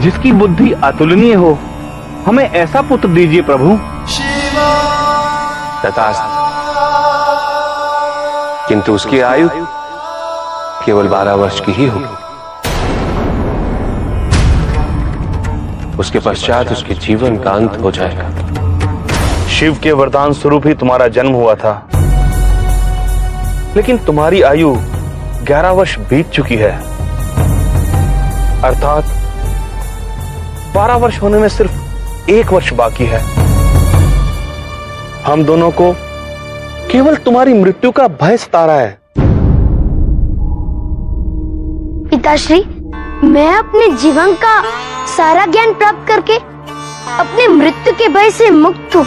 जिसकी बुद्धि अतुलनीय हो, हमें ऐसा पुत्र दीजिए प्रभु। तथास्तु, किंतु उसकी आयु केवल 12 वर्ष की ही होगी। उसके पश्चात उसके जीवन का अंत हो जाएगा। शिव के वरदान स्वरूप ही तुम्हारा जन्म हुआ था, लेकिन तुम्हारी आयु 11 वर्ष बीत चुकी है, अर्थात 12 वर्ष होने में सिर्फ 1 वर्ष बाकी है। हम दोनों को केवल तुम्हारी मृत्यु का भय सता रहा है। पिताश्री, मैं अपने जीवन का सारा ज्ञान प्राप्त करके अपने मृत्यु के भय से मुक्त हूँ,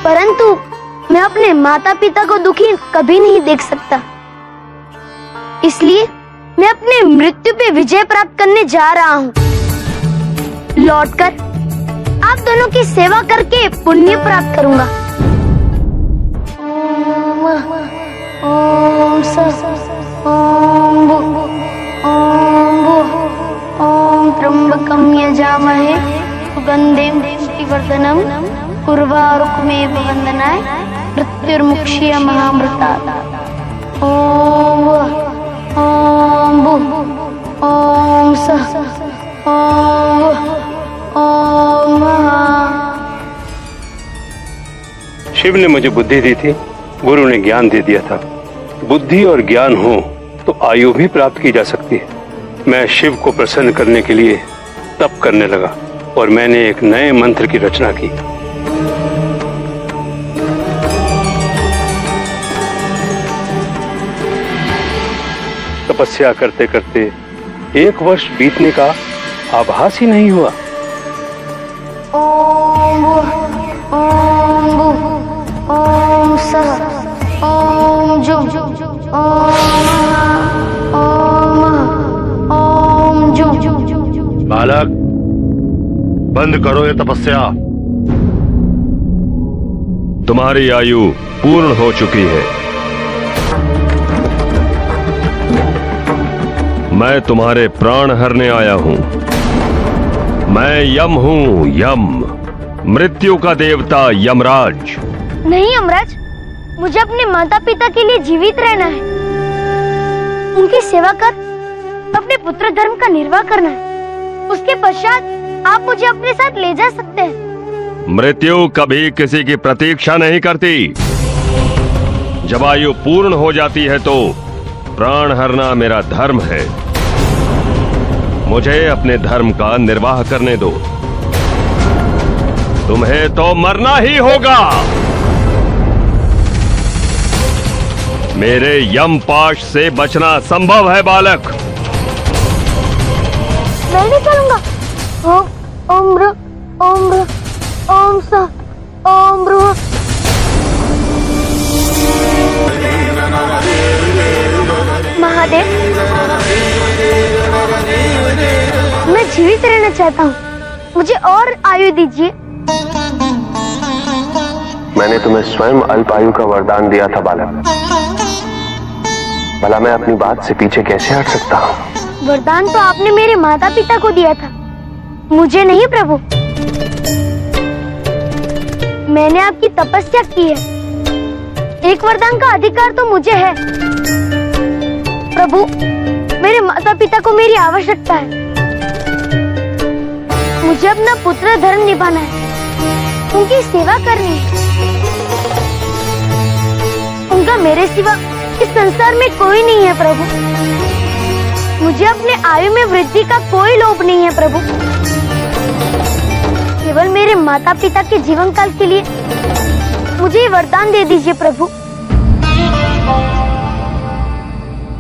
परंतु मैं अपने माता पिता को दुखी कभी नहीं देख सकता। इसलिए मैं अपने मृत्यु पे विजय प्राप्त करने जा रहा हूँ। लौटकर आप दोनों की सेवा करके पुण्य प्राप्त करूंगा। ओम ओम त्र्यंबकं यजामहे सुगंधिं पुष्टिवर्धनम् उर्वारुकमेव वन्दनाय मृत्युर्मुक्षीय महामृतात्। ओम ओम ओम ओम। शिव ने मुझे बुद्धि दी थी, गुरु ने ज्ञान दे दिया था। बुद्धि और ज्ञान हो तो आयु भी प्राप्त की जा सकती है। मैं शिव को प्रसन्न करने के लिए तप करने लगा और मैंने एक नए मंत्र की रचना की। तपस्या करते करते 1 वर्ष बीतने का आभास ही नहीं हुआ। ओम ओम ओम सः ओम जुम ओम ओम जुम। बालक, बंद करो ये तपस्या। तुम्हारी आयु पूर्ण हो चुकी है। मैं तुम्हारे प्राण हरने आया हूं। मैं यम हूं, यम, मृत्यु का देवता यमराज। नहीं यमराज, मुझे अपने माता पिता के लिए जीवित रहना है, उनकी सेवा कर अपने पुत्र धर्म का निर्वाह करना है। उसके पश्चात आप मुझे अपने साथ ले जा सकते हैं। मृत्यु कभी किसी की प्रतीक्षा नहीं करती। जब आयु पूर्ण हो जाती है तो प्राण हरना मेरा धर्म है। मुझे अपने धर्म का निर्वाह करने दो। तुम्हें तो मरना ही होगा। मेरे यम पाश से बचना संभव है बालक। मैं नहीं करूंगा। ओम ओम ब्र ओम ब्र ओम स ओम ब्र। महादेव, मैं जीवित रहना चाहता हूँ, मुझे और आयु दीजिए। मैंने तुम्हें स्वयं अल्प आयु का वरदान दिया था बालक। भला मैं अपनी बात से पीछे कैसे हट सकता हूँ? वरदान तो आपने मेरे माता पिता को दिया था, मुझे नहीं प्रभु। मैंने आपकी तपस्या की है, एक वरदान का अधिकार तो मुझे है। प्रभु, मेरे माता पिता को मेरी आवश्यकता है। मुझे अपना पुत्र धर्म निभाना है, उनकी सेवा करनी है। उनका मेरे सिवा इस संसार में कोई नहीं है प्रभु। मुझे अपने आयु में वृद्धि का कोई लोभ नहीं है प्रभु। केवल मेरे माता पिता के जीवन काल के लिए मुझे ये वरदान दे दीजिए प्रभु।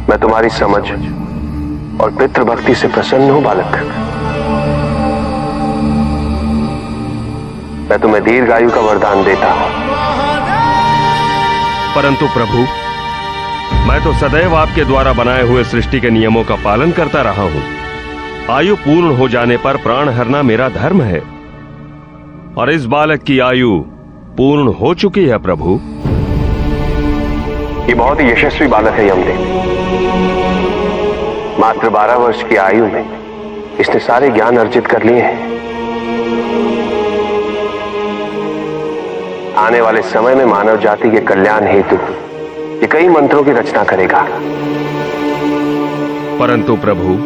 मैं तुम्हारी समझ और पितृभक्ति से प्रसन्न हूं बालक। मैं तुम्हें दीर्घायु का वरदान देता हूं। परंतु प्रभु, मैं तो सदैव आपके द्वारा बनाए हुए सृष्टि के नियमों का पालन करता रहा हूं। आयु पूर्ण हो जाने पर प्राण हरना मेरा धर्म है, और इस बालक की आयु पूर्ण हो चुकी है प्रभु। ये बहुत ही यशस्वी बालक है यमदेव। मात्र 12 वर्ष की आयु में इसने सारे ज्ञान अर्जित कर लिए हैं। आने वाले समय में मानव जाति के कल्याण हेतु ये कई मंत्रों की रचना करेगा। परंतु प्रभु,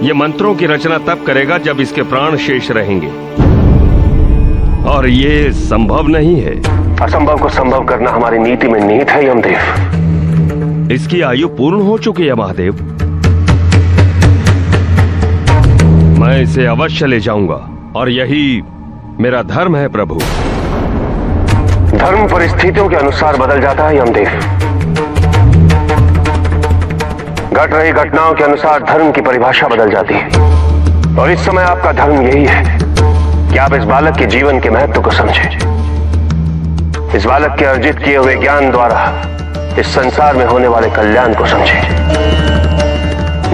ये मंत्रों की रचना तब करेगा जब इसके प्राण शेष रहेंगे, और ये संभव नहीं है। असंभव को संभव करना हमारी नीति में निहित है यमदेव। इसकी आयु पूर्ण हो चुकी है महादेव। मैं इसे अवश्य ले जाऊंगा, और यही मेरा धर्म है प्रभु। धर्म परिस्थितियों के अनुसार बदल जाता है यमदेव। घट रही घटनाओं के अनुसार धर्म की परिभाषा बदल जाती है, और इस समय आपका धर्म यही है कि आप इस बालक के जीवन के महत्व को समझें। इस बालक के अर्जित किए हुए ज्ञान द्वारा इस संसार में होने वाले कल्याण को समझें,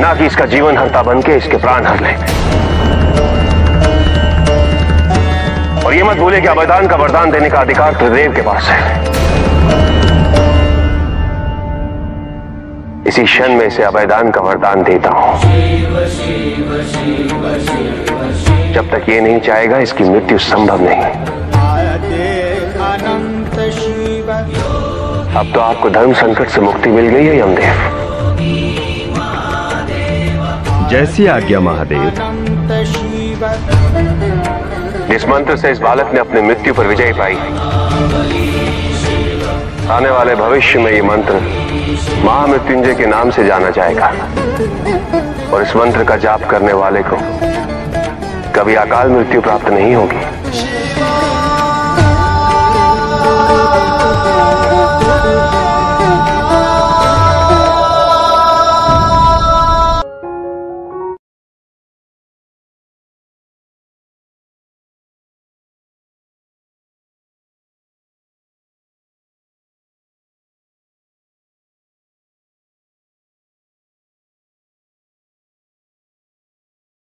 ना कि इसका जीवन हरता बनके इसके प्राण हर ले। और ये मत भूले कि अभयदान का वरदान देने का अधिकार त्रिदेव के पास है। इसी क्षण में इसे अभयदान का वरदान देता हूं। जब तक ये नहीं चाहेगा इसकी मृत्यु संभव नहीं। अब तो आपको धर्म संकट से मुक्ति मिल गई है यमदेव। जैसी आज्ञा महादेव। इस मंत्र से इस बालक ने अपनी मृत्यु पर विजय पाई। आने वाले भविष्य में ये मंत्र महामृत्युंजय के नाम से जाना जाएगा, और इस मंत्र का जाप करने वाले को कभी अकाल मृत्यु प्राप्त नहीं होगी।